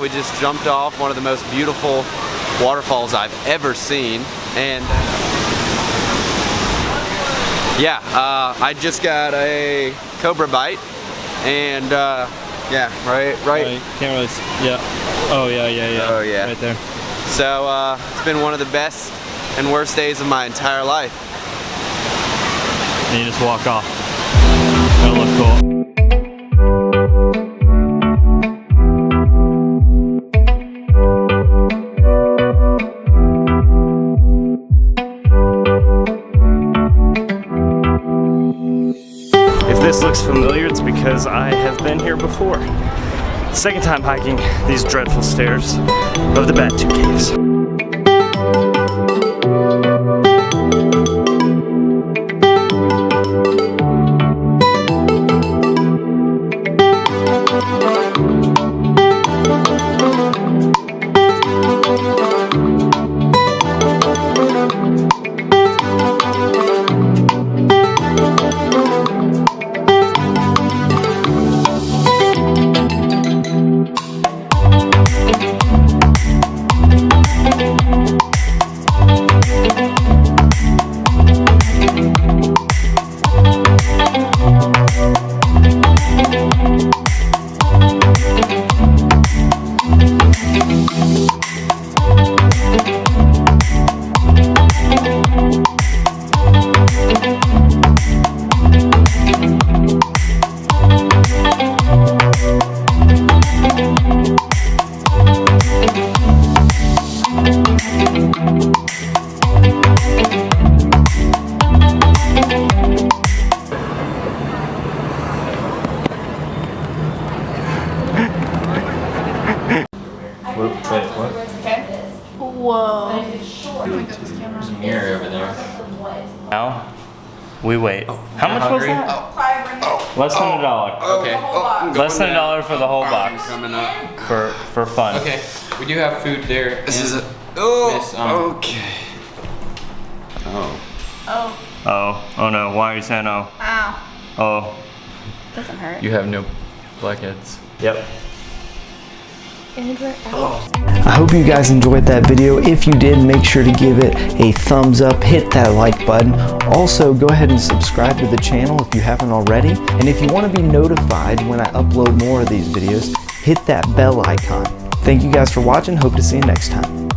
We just jumped off one of the most beautiful waterfalls I've ever seen, and yeah, I just got a cobra bite, and yeah, right. Can't really see. Yeah. Oh yeah. Oh yeah. Right there. So it's been one of the best and worst days of my entire life. And you just walk off. That'll look cool. If this looks familiar, it's because I have been here before. Second time hiking these dreadful stairs of the Batu caves. Wait, what? Okay. Whoa. There's a mirror over there. Now, we wait. How much was that? Less than $1. Okay. Oh, Less than $1 for the whole box. Coming up. For fun. Okay, we do have food there. This is a. This, okay. Oh. Oh no, why are you saying no? Ow. Oh. Doesn't hurt. You have no blackheads. Yep. I hope you guys enjoyed that video. If you did, make sure to give it a thumbs up, hit that like button. Also, go ahead and subscribe to the channel if you haven't already. And if you want to be notified when I upload more of these videos, hit that bell icon. Thank you guys for watching. Hope to see you next time.